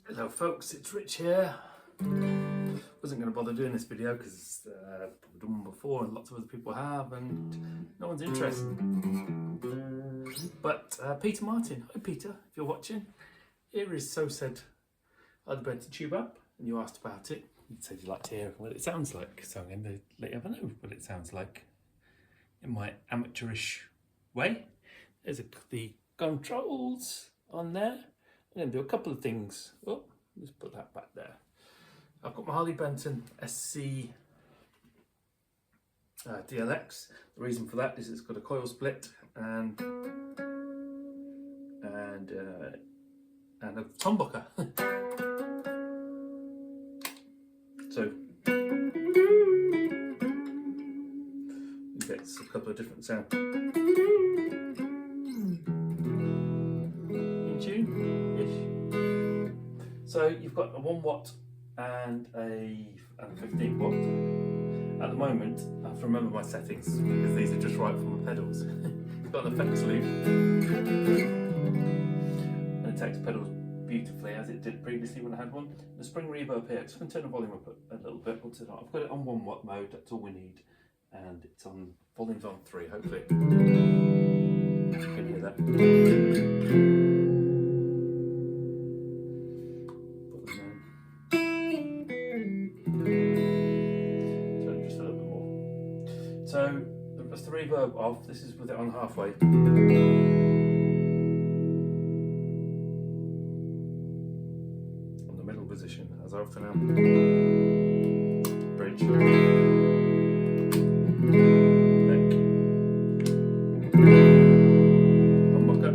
Hello folks, it's Rich here. Wasn't going to bother doing this video because I've done one before and lots of other people have and no one's interested. But Peter Martin, hi Peter, if you're watching, here is So Said Harley Benton Tube Up, and you asked about it. You said you'd like to hear what it sounds like, so I'm going to let you have a know what it sounds like in my amateurish way. There's the controls on there. I'm going to do a couple of things. Oh, let's put that back there. I've got my Harley Benton SC DLX. The reason for that is it's got a coil split and a humbucker. So you get a couple of different sounds. In tune-ish. So you've got a 1 watt and a 15 watt. At the moment, I have to remember my settings because these are just right from the pedals. It's got an effects loop and it takes pedals beautifully as it did previously when I had one. The spring reverb here, just going to turn the volume up a little bit. I've got it on 1 watt mode, that's all we need, and it's on volume's on 3. Hopefully you can hear that. So that's the reverb off. This is with it on halfway. On the middle position, as I often am. Bridge. Neck. Humbucker.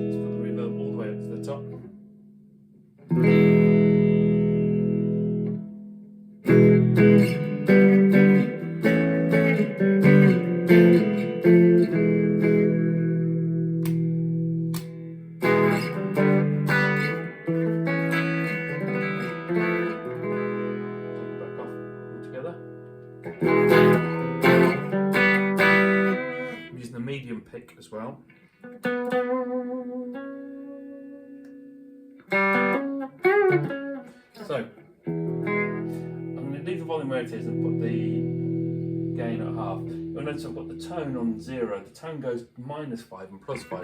Let's put the reverb all the way up to the top. I'm using a medium pick as well. So I'm going to leave the volume where it is and put the gain at half. You'll notice I've got the tone on 0. The tone goes -5 and +5.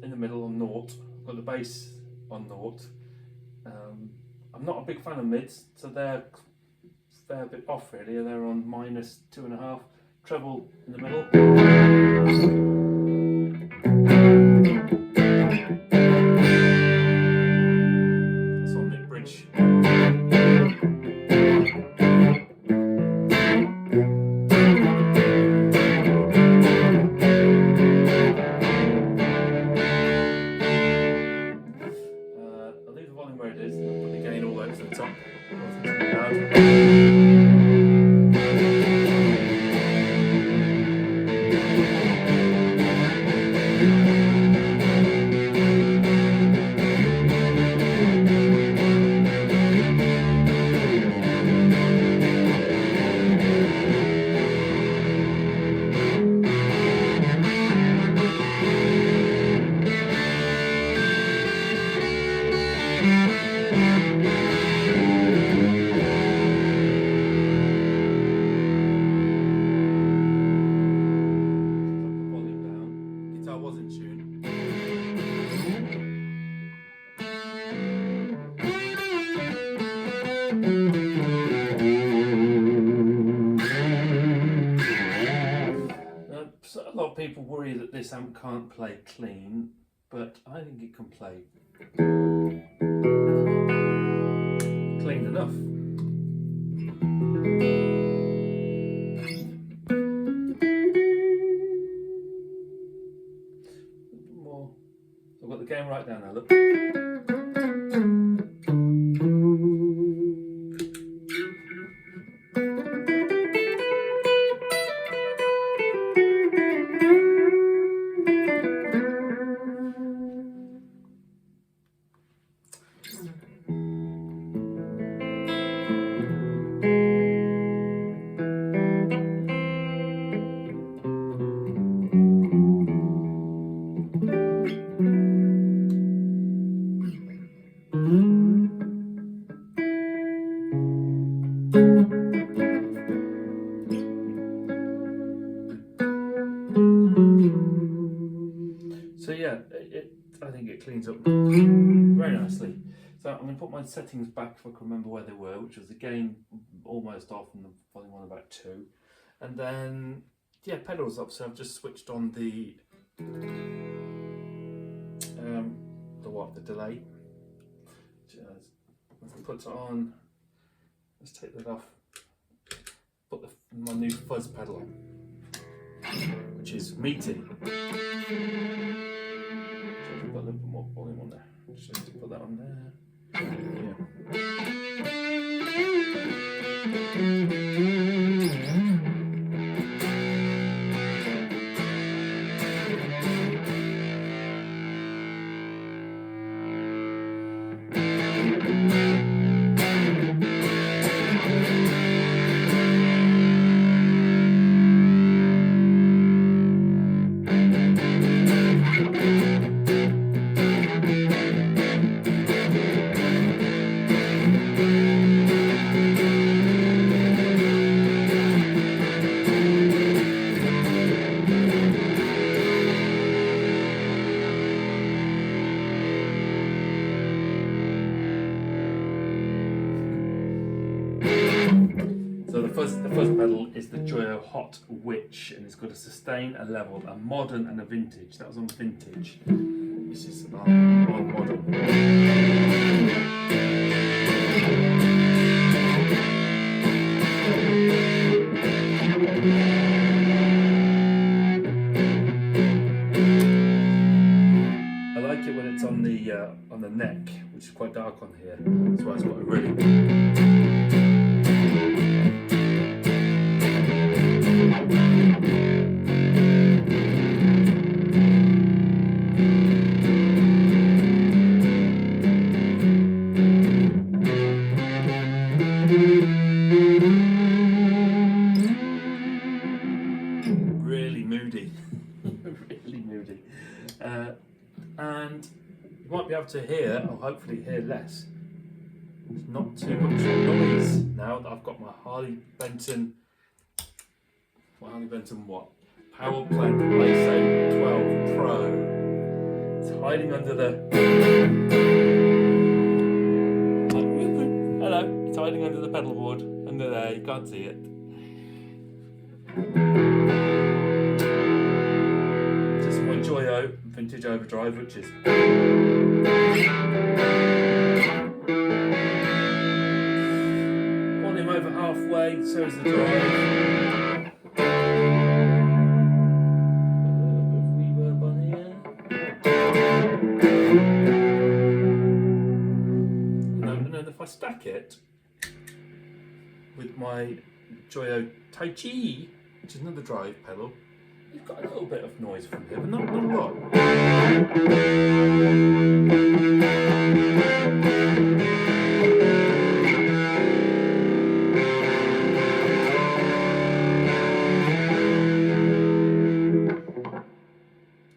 In the middle on 0, I've got the bass on 0. I'm not a big fan of mids, so they're a bit off really. They're on -2.5. Treble in the middle. That's on the bridge. I'll leave the volume where it is and put the gain all the way to the top. Was in tune. So a lot of people worry that this amp can't play clean, but I think it can play clean enough. I've got the gain right down now, look. I think it cleans up very nicely. So I'm going to put my settings back if I can remember where they were, which was the gain almost off and the volume on about 2. And then, yeah, pedals up. So I've just switched on the delay. Just put it on. Let's take that off. Put my new fuzz pedal on, which is meaty. So I've got a little bit more volume on there. Just to put that on there. Yeah. So the fuzz pedal is the Joyo Hot Witch, and it's got a sustain, a level, a modern and a vintage. That was on vintage. This is on modern. I like it when it's on the neck, which is quite dark on here. That's why it's got a really moody. Really moody. And you might be able to hear, or hopefully hear less. There's not too much noise now that I've got my Harley Benton what? Power Plant Lasso 12 Pro. It's hiding under the... Hello, it's hiding under the pedal board. Under there, you can't see it. This is my Joyo Vintage Overdrive, which is... volume over halfway, so is the drive. If I stack it with my Joyo Tai Chi, which is another drive pedal, you've got a little bit of noise from here, but not a lot.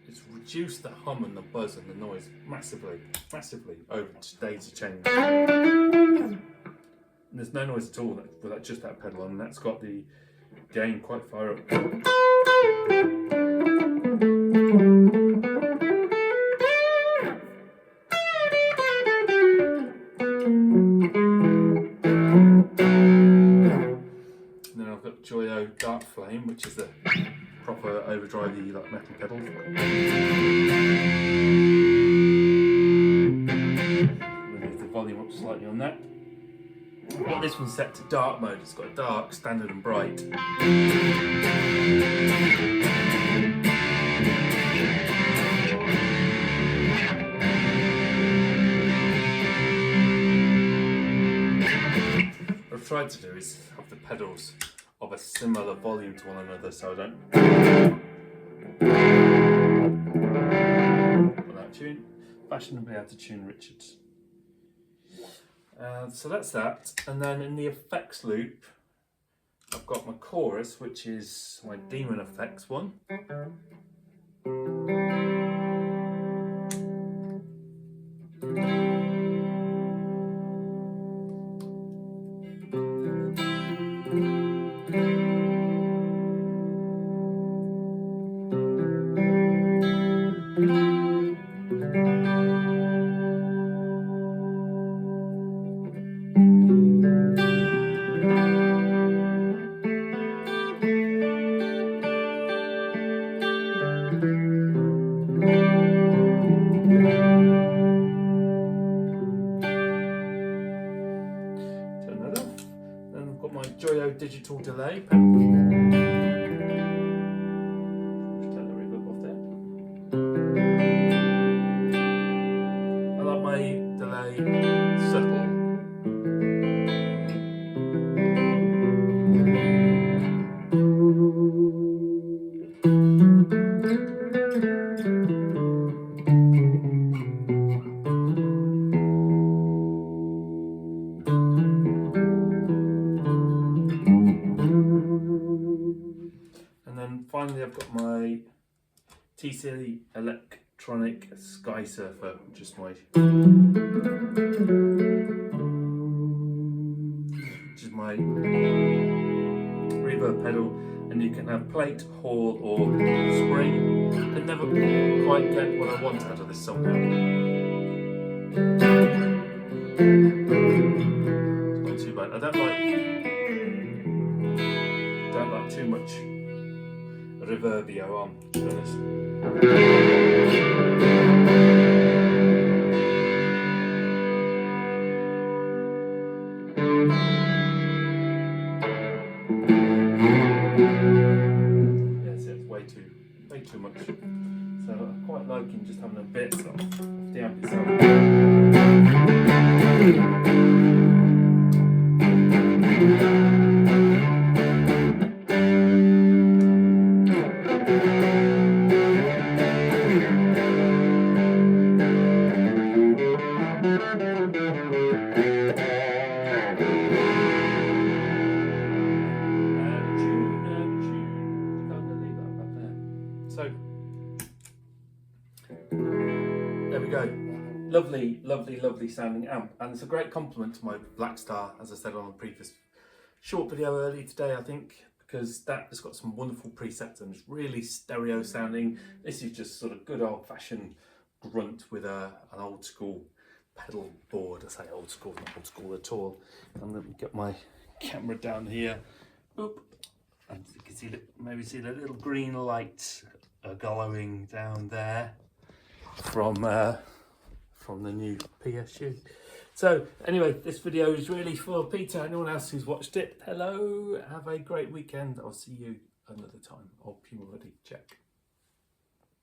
It's reduced the hum and the buzz and the noise massively over days of change. And there's no noise at all without just that pedal on, and that's got the gain quite far up. And then I've got Joyo Dark Flame, which is the proper overdrivey like metal pedal. Move the volume up slightly on that. I've got this one set to dark mode. It's got dark, standard and bright. What I've tried to do is have the pedals of a similar volume to one another, so I don't without tune. Fashionably how to tune Richards. So that's that, and then in the effects loop I've got my chorus, which is my Demon Effects one. And digital delay pedal. Just turn the reverb off there. I like my delay subtle. And then finally I've got my TC Electronic Sky Surfer, which is my reverb pedal, and you can have plate, hall or spring. I never quite get what I want out of this song now. It's not too bad. I don't like too much reverbio on, to be honest. Yes, it's way too much. So I quite liking just having a bit of the amp itself. So there we go. Lovely, lovely, lovely sounding amp, and it's a great compliment to my Black Star, as I said on a previous short video earlier today, I think, because that has got some wonderful presets and it's really stereo sounding. This is just sort of good old-fashioned grunt with an old school pedal board. I say old school, not old school at all. And let me get my camera down here. Boop. And you can see maybe see the little green light glowing down there from the new PSU. So anyway, this video is really for Peter. Anyone else who's watched it, hello, have a great weekend. I'll see you another time. Oh, Puma Hoodie, check.